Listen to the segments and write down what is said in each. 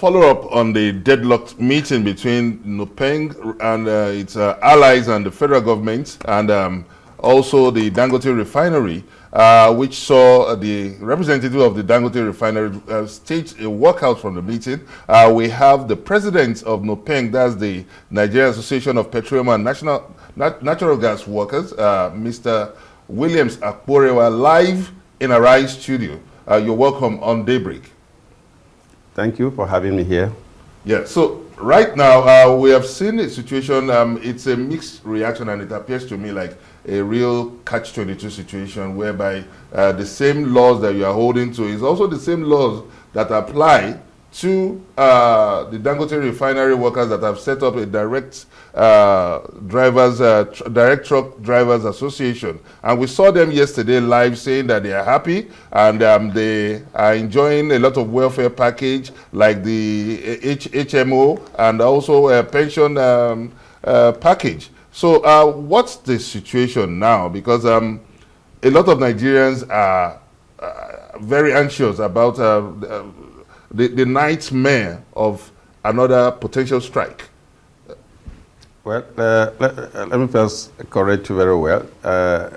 follow-up on the deadlocked meeting between Nupeng and its allies and the federal government, and also the Dangote refinery, which saw the representative of the Dangote refinery stage a walkout from the meeting. We have the president of Nupeng, that's the Nigerian Association of Petroleum and Natural Gas Workers, Mr. Williams AKPOREHA, live in a RISE studio. You're welcome on Daybreak. Thank you for having me here. Yeah, so right now we have seen a situation, it's a mixed reaction, and it appears to me like a real catch-22 situation whereby the same laws that you are holding to is also the same laws that apply to the Dangote refinery workers that have set up a direct truck drivers association. And we saw them yesterday live saying that they are happy and they are enjoying a lot of welfare package like the HMO and also a pension package. So what's the situation now? Because a lot of Nigerians are very anxious about the nightmare of another potential strike. Well, let me first correct you very well.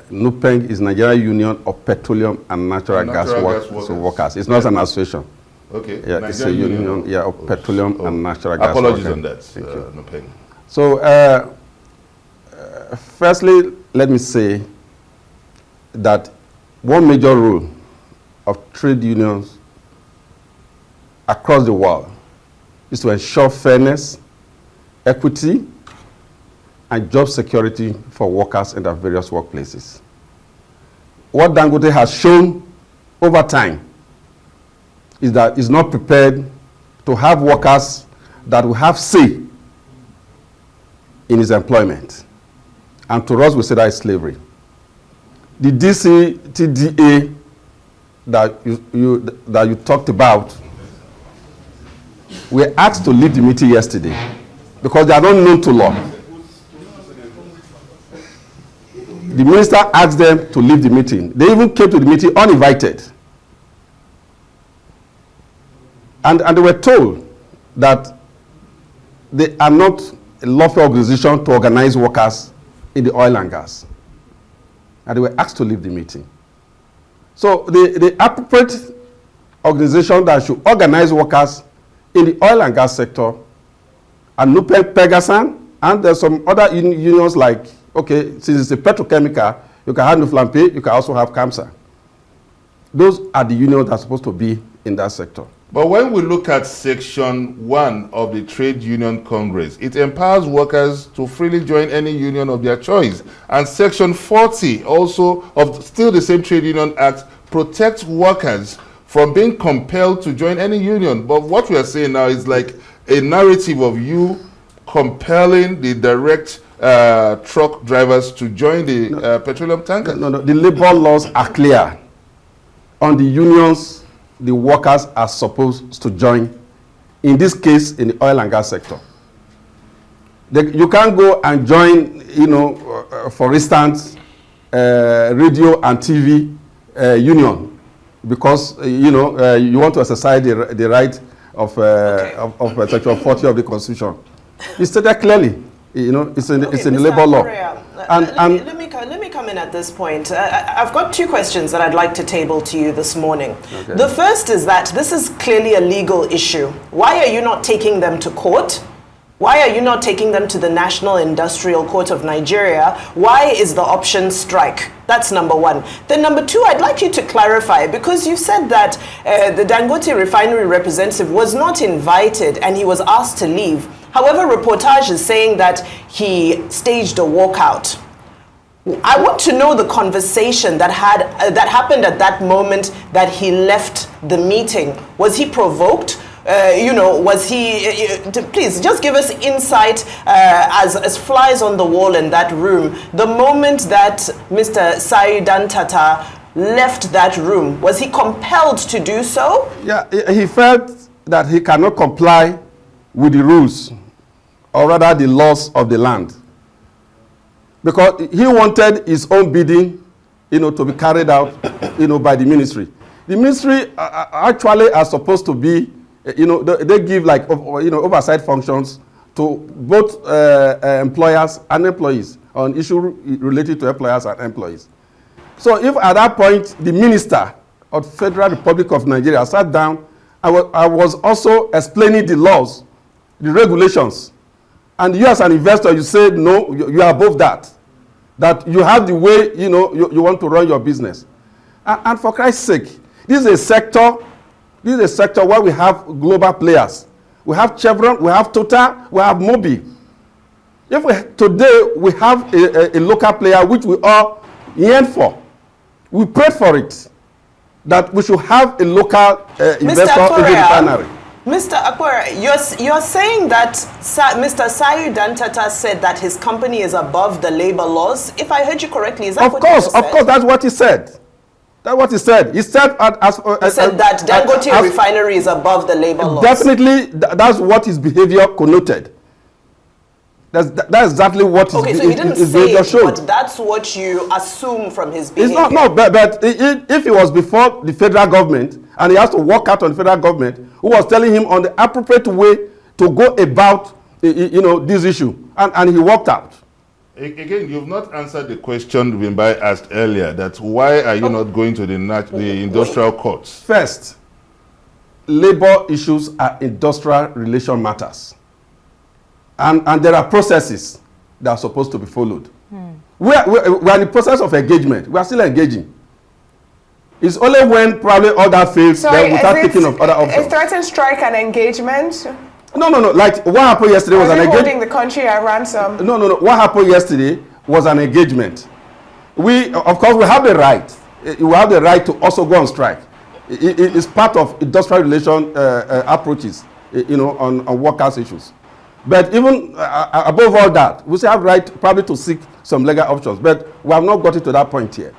Nupeng is Nigeria Union of Petroleum and Natural Gas Workers. It's not an association. Okay. Yeah, it's a union of petroleum and natural gas workers. Apologies on that, Nupeng. So, firstly, let me say that one major rule of trade unions across the world is to ensure fairness, equity, and job security for workers in their various workplaces. What Dangote has shown over time is that it's not prepared to have workers that will have say in his employment. And to us, we say that is slavery. The DCTDA that you talked about were asked to leave the meeting yesterday because they are not known to law. The minister asked them to leave the meeting. They even came to the meeting uninvited. And they were told that they are not a lawful organization to organize workers in the oil and gas. And they were asked to leave the meeting. So the appropriate organization that should organize workers in the oil and gas sector, and Nupeng, Pegasan, and there's some other unions like, okay, since it's a petrochemical, you can have Nuflampe, you can also have CAMSA. Those are the unions that are supposed to be in that sector. But when we look at Section 1 of the Trade Union Congress, it empowers workers to freely join any union of their choice. And Section 40 also of still the same Trade Union Act protects workers from being compelled to join any union. But what we are saying now is like a narrative of you compelling the direct truck drivers to join the petroleum tankers. No, the labor laws are clear. On the unions, the workers are supposed to join, in this case, in the oil and gas sector. You can't go and join, for instance, radio and TV union because, you want to exercise the right of Section 40 of the Constitution. It's stated clearly. It's in the labor law. Let me come in at this point. I've got two questions that I'd like to table to you this morning. Okay. The first is that this is clearly a legal issue. Why are you not taking them to court? Why are you not taking them to the National Industrial Court of Nigeria? Why is the option strike? That's number one. Then number two, I'd like you to clarify, because you said that the Dangote refinery representative was not invited and he was asked to leave. However, reportage is saying that he staged a walkout. I want to know the conversation that happened at that moment that he left the meeting. Was he provoked? Was he, please just give us insight as flies on the wall in that room. The moment that Mr. Saidan Tata left that room, was he compelled to do so? Yeah, he felt that he cannot comply with the rules, or rather the laws of the land. Because he wanted his own bidding, to be carried out, by the ministry. The ministry actually are supposed to be, they give like oversight functions to both employers and employees on issue related to employers and employees. So if at that point the minister of the Federal Republic of Nigeria sat down, I was also explaining the laws, the regulations, and you as an investor, you said no, you are above that, that you have the way you want to run your business. And for Christ's sake, this is a sector where we have global players. We have Chevron, we have Total, we have Mobil. Today we have a local player which we all yearn for. We prayed for it, that we should have a local investor in the refinery. Mr. AKPOREHA, you're saying that Mr. Sayu Dantata said that his company is above the labor laws. If I heard you correctly, is that what you said? Of course, that's what he said. That's what he said. He said that Dangote refinery is above the labor laws. Definitely, that's what his behavior connoted. That's exactly what his behavior showed. Okay, so he didn't say it, but that's what you assume from his behavior. It's not, but if it was before the federal government, and he has to work out on the federal government, who was telling him on the appropriate way to go about this issue, and he worked out. Again, you've not answered the question Wimbai asked earlier, that why are you not going to the industrial courts? First, labor issues are industrial relation matters. And there are processes that are supposed to be followed. We are in the process of engagement. We are still engaging. It's only when probably all that fails that we start thinking of other options. A threatened strike and engagement? No. Like what happened yesterday was an engagement. Holding the country at ransom? No. What happened yesterday was an engagement. Of course, we have the right. We have the right to also go on strike. It's part of industrial relation approaches, on workers' issues. But even above all that, we still have the right probably to seek some legal options. But we have not got it to that point yet.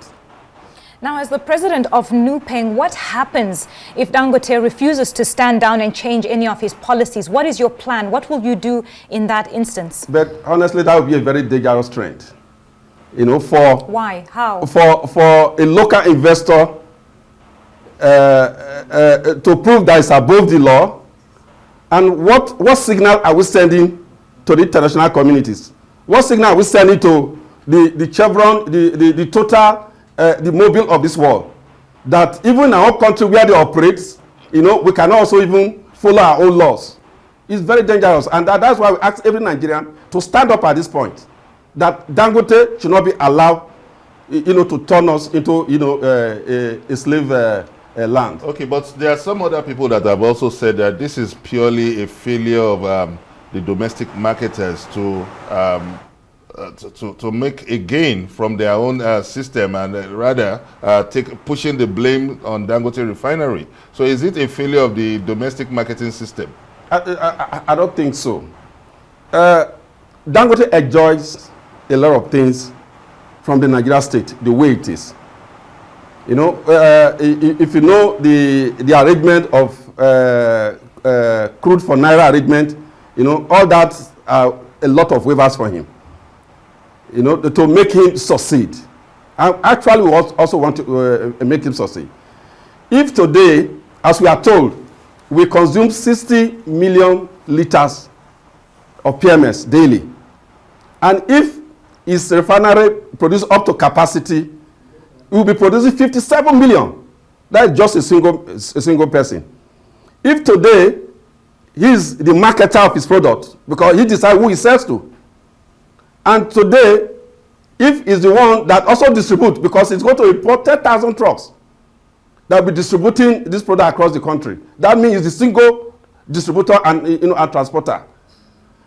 Now, as the president of Nupeng, what happens if Dangote refuses to stand down and change any of his policies? What is your plan? What will you do in that instance? But honestly, that would be a very dangerous trend. Why? How? For a local investor to prove that it's above the law. And what signal are we sending to the international communities? What signal are we sending to the Chevron, the Total, the Mobil of this world? That even in our country where they operate, we can also even follow our own laws. It's very dangerous. And that's why we ask every Nigerian to stand up at this point. That Dangote should not be allowed, to turn us into, a slave land. Okay, but there are some other people that have also said that this is purely a failure of the domestic marketers to make a gain from their own system, and rather pushing the blame on Dangote refinery. So is it a failure of the domestic marketing system? I don't think so. Dangote enjoys a lot of things from the Nigeria state, the way it is. If you know the arrangement of crude for Naira arrangement, all that are a lot of waivers for him, to make him succeed. And actually, we also want to make him succeed. If today, as we are told, we consume 60 million liters of PMS daily, and if his refinery produces up to capacity, we will be producing 57 million. That is just a single person. If today he's the marketer of his product, because he decides who he sells to, and today if he's the one that also distributes, because he's going to import 10,000 trucks that will be distributing this product across the country, that means he's the single distributor and and transporter.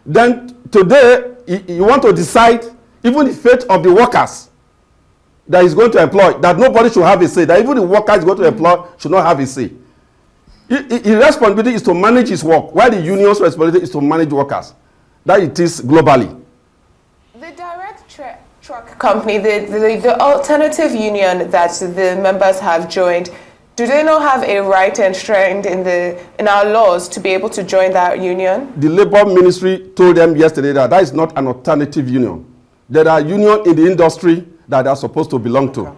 Then today you want to decide even the fate of the workers that is going to employ, that nobody should have a say, that even the worker is going to employ should not have a say. His responsibility is to manage his work, while the union's responsibility is to manage workers. That it is globally. The direct truck company, the alternative union that the members have joined, do they not have a right enshrined in our laws to be able to join that union? The Labour Ministry told them yesterday that that is not an alternative union. There are unions in the industry that they are supposed to belong to.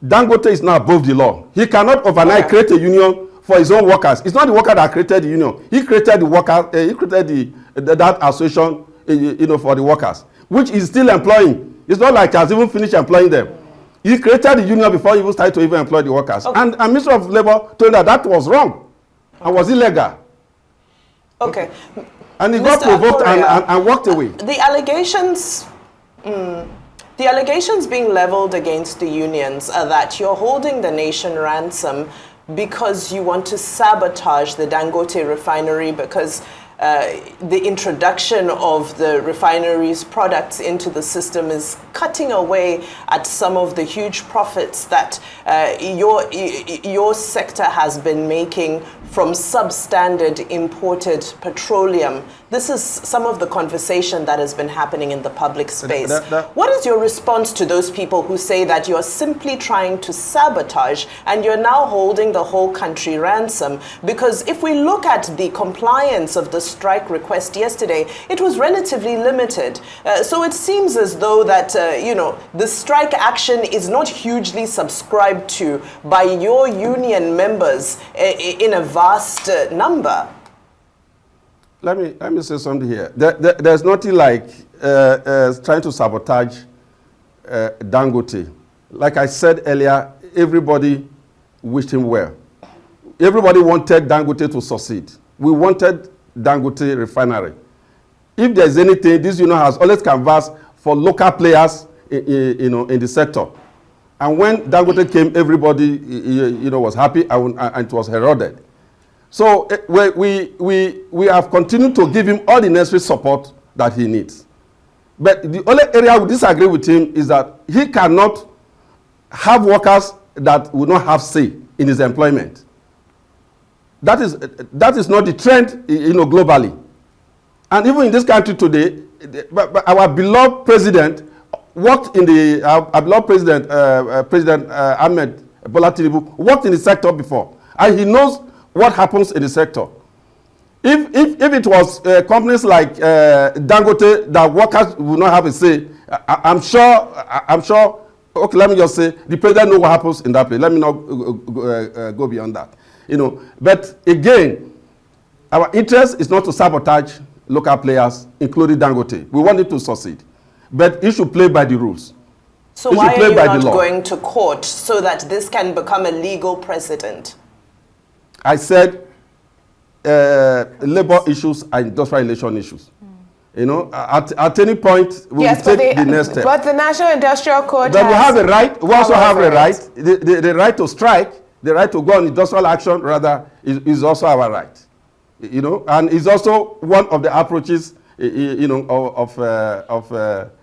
Dangote is now above the law. He cannot overnight create a union for his own workers. It's not the worker that created the union. He created the worker. He created that association, for the workers, which is still employing. It's not like he has even finished employing them. He created the union before he even started to even employ the workers. Okay. And Minister of Labour told her that was wrong and was illegal. Okay. And he got provoked and walked away. The allegations being leveled against the unions are that you're holding the nation ransom because you want to sabotage the Dangote refinery, because the introduction of the refinery's products into the system is cutting away at some of the huge profits that your sector has been making from substandard imported petroleum. This is some of the conversation that has been happening in the public space. What is your response to those people who say that you're simply trying to sabotage and you're now holding the whole country ransom? Because if we look at the compliance of the strike request yesterday, it was relatively limited. So it seems as though that, the strike action is not hugely subscribed to by your union members in a vast number. Let me say something here. There's nothing like trying to sabotage Dangote. Like I said earlier, everybody wished him well. Everybody wanted Dangote to succeed. We wanted Dangote refinery. If there's anything, this union has always canvassed for local players, in the sector. And when Dangote came, everybody, was happy and it was heralded. So we have continued to give him all the necessary support that he needs. But the only area we disagree with him is that he cannot have workers that will not have say in his employment. That is not the trend, globally. And even in this country today, our beloved president worked in the our beloved President Ahmed Bola Tinubu worked in the sector before, and he knows what happens in the sector. If it was companies like Dangote that workers will not have a say, I'm sure. Okay, let me just say the president knows what happens in that place. Let me not go beyond that. But again, our interest is not to sabotage local players, including Dangote. We want it to succeed, but it should play by the rules. So why are you not going to court so that this can become a legal precedent? I said labor issues are industrial relation issues. At any point, we will take the next step. But the National Industrial Court But we have a right, we also have a right, the right to strike, the right to go on industrial action, rather, is also our right. And is also one of the approaches, of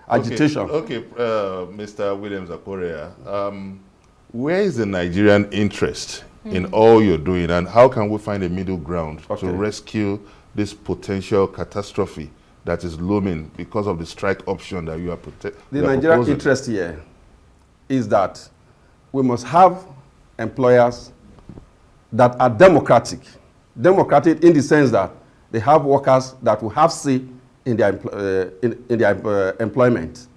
agitation. Okay, Mr. Williams AKPOREHA, where is the Nigerian interest in all you're doing, and how can we find a middle ground to rescue this potential catastrophe that is looming because of the strike option that you are protecting? The Nigerian interest here is that we must have employers that are democratic in the sense that they have workers that will have say in their employment.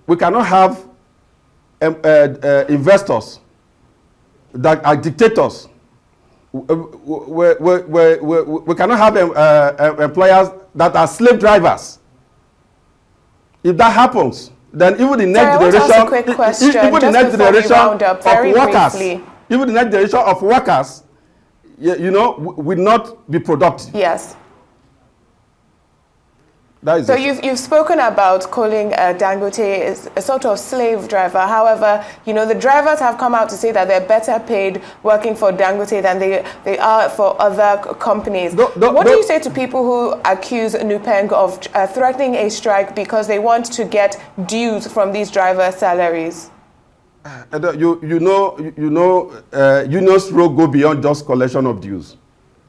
We cannot have investors that are dictators. We cannot have employers that are slave drivers. If that happens, then even the next generation of workers, will not be productive. Yes. So you've spoken about calling Dangote a sort of slave driver. However, the drivers have come out to say that they're better paid working for Dangote than they are for other companies. What do you say to people who accuse Nupeng of threatening a strike because they want to get dues from these driver salaries? Unions role go beyond just collection of dues.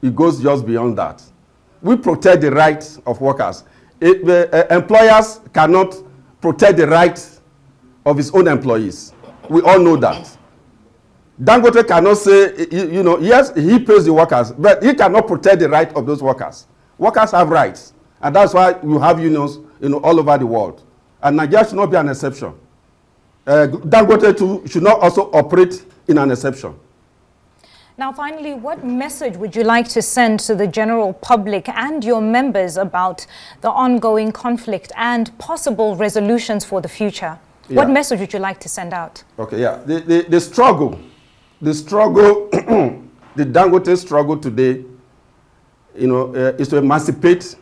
It goes just beyond that. We protect the rights of workers. Employers cannot protect the rights of his own employees. We all know that. Dangote cannot say, yes, he pays the workers, but he cannot protect the right of those workers. Workers have rights, and that's why you have unions, all over the world. And Nigeria should not be an exception. Dangote too should not also operate in an exception. Now, finally, what message would you like to send to the general public and your members about the ongoing conflict and possible resolutions for the future? Yeah. What message would you like to send out? Okay, yeah. The struggle, the Dangote struggle today, is to emancipate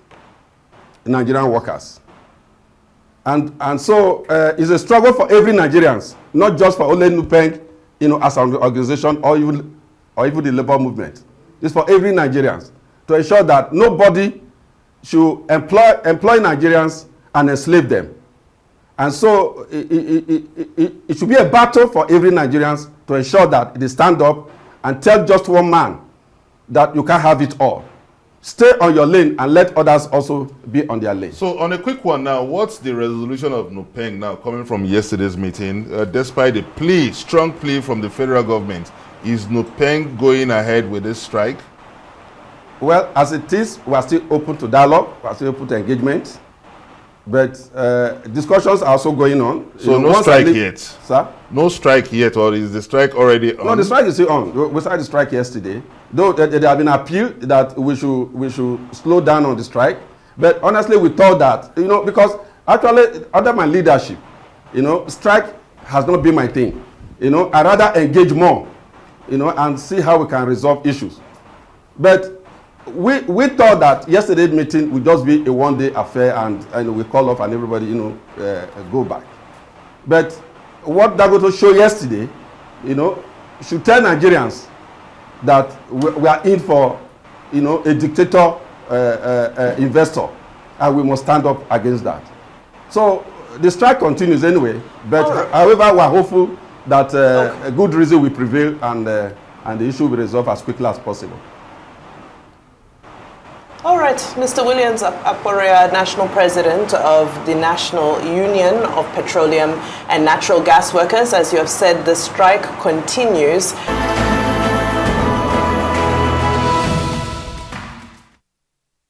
Nigerian workers. And so it's a struggle for every Nigerians, not just for only Nupeng, as an organization or even the labor movement. It's for every Nigerians to ensure that nobody should employ Nigerians and enslave them. And so it should be a battle for every Nigerians to ensure that they stand up and tell just one man that you can't have it all. Stay on your lane and let others also be on their lane. So on a quick one now, what's the resolution of Nupeng now coming from yesterday's meeting? Despite the plea, strong plea from the federal government, is Nupeng going ahead with this strike? Well, as it is, we are still open to dialogue, we are still open to engagement. But discussions are also going on. So no strike yet? Sir? No strike yet, or is the strike already on? No, the strike is still on. We started the strike yesterday. Though there have been appeal that we should slow down on the strike. But honestly, we thought that, because actually under my leadership, strike has not been my thing. I rather engage more, and see how we can resolve issues. But we thought that yesterday's meeting would just be a one-day affair and we call off and everybody, go back. But what Dangote showed yesterday, should tell Nigerians that we are in for, a dictator investor, and we must stand up against that. So the strike continues anyway, but however, we are hopeful that a good reason will prevail and the issue will be resolved as quickly as possible. All right, Mr. Williams AKPOREHA, National President of the National Union of Petroleum and Natural Gas Workers. As you have said, the strike continues.